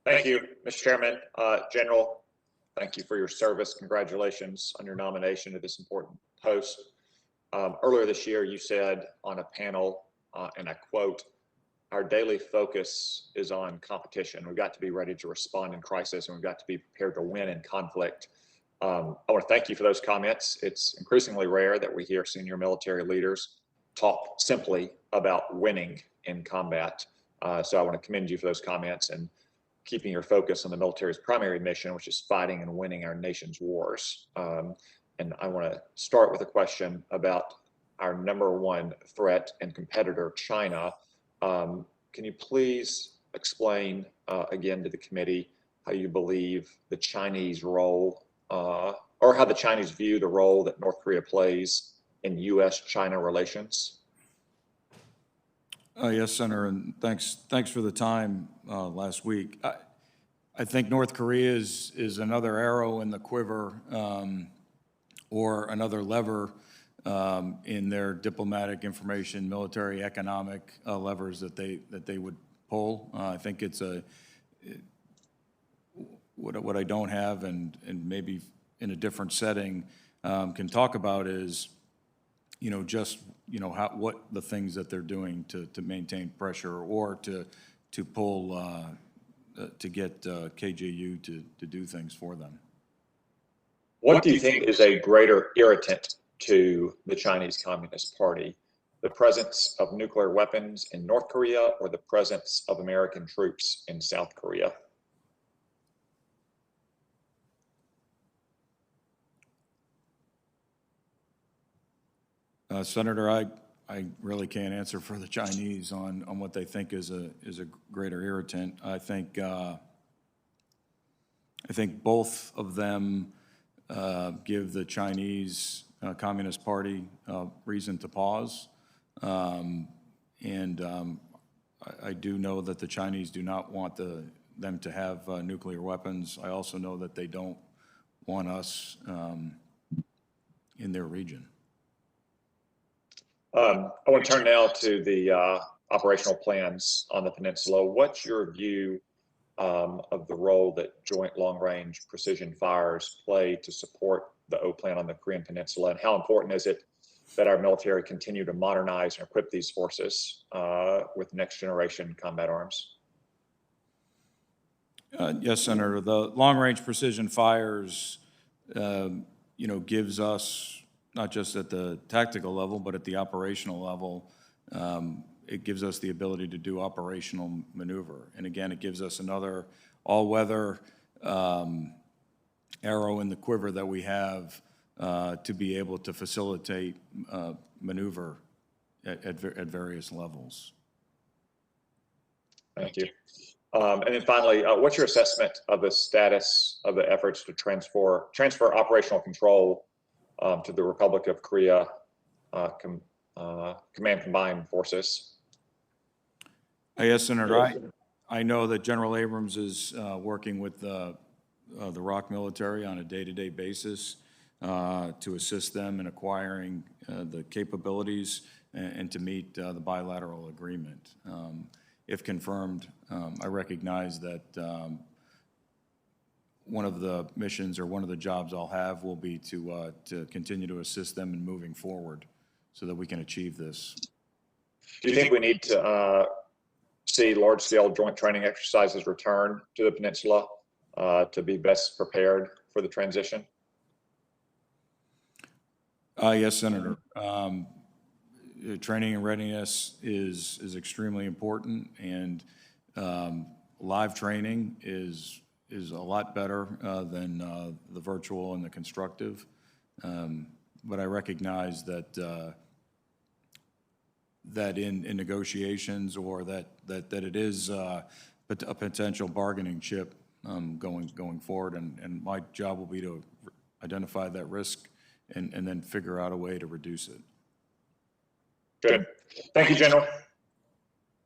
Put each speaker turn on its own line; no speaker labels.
Thank you, Mr. Chairman. General, thank you for your service. Congratulations on your nomination to this important post. Earlier this year, you said on a panel, and I quote, "Our daily focus is on competition. We've got to be ready to respond in crisis, and we've got to be prepared to win in conflict." I want to thank you for those comments. It's increasingly rare that we hear senior military leaders talk simply about winning in combat. So I want to commend you for those comments and keeping your focus on the military's primary mission, which is fighting and winning our nation's wars. And I want to start with a question about our #1 threat and competitor, China. Can you please explain again to the committee how you believe the Chinese role, or how the Chinese view the role that North Korea plays in U.S.-China relations?
Yes, Senator, and thanks for the time last week. I think North Korea is another arrow in the quiver, or another lever in their diplomatic, information, military, economic levers that they would pull. I think it's what I don't have, and maybe in a different setting can talk about is, what the things that they're doing to maintain pressure or to pull to get KJU to do things for them.
What do you think is a greater irritant to the Chinese Communist Party, the presence of nuclear weapons in North Korea or the presence of American troops in South Korea?
Senator, I really can't answer for the Chinese on what they think is a greater irritant. I think both of them give the Chinese Communist Party reason to pause, and I do know that the Chinese do not want them to have nuclear weapons. I also know that they don't want us in their region.
I want to turn now to the operational plans on the peninsula. What's your view of the role that Joint Long-Range Precision Fires play to support the O plan on the Korean Peninsula, and how important is it that our military continue to modernize and equip these forces with next-generation combat arms?
Yes, Senator. The Long-Range Precision Fires, gives us, not just at the tactical level, but at the operational level, it gives us the ability to do operational maneuver. And again, it gives us another all-weather arrow in the quiver that we have to be able to facilitate maneuver at various levels.
Thank you. And then finally, what's your assessment of the status of the efforts to transfer operational control to the Republic of Korea Command Combined Forces?
Yes, Senator. I know that General Abrams is working with the ROK military on a day-to-day basis to assist them in acquiring the capabilities and to meet the bilateral agreement. If confirmed, I recognize that one of the missions or one of the jobs I'll have will be to continue to assist them in moving forward so that we can achieve this.
Do you think we need to see large-scale joint training exercises return to the peninsula to be best prepared for the transition?
Yes, Senator. Training and readiness is extremely important, and live training is a lot better than the virtual and the constructive. But I recognize that that in negotiations, or that it is a potential bargaining chip going forward, and my job will be to identify that risk and then figure out a way to reduce it.
Good. Thank you, General.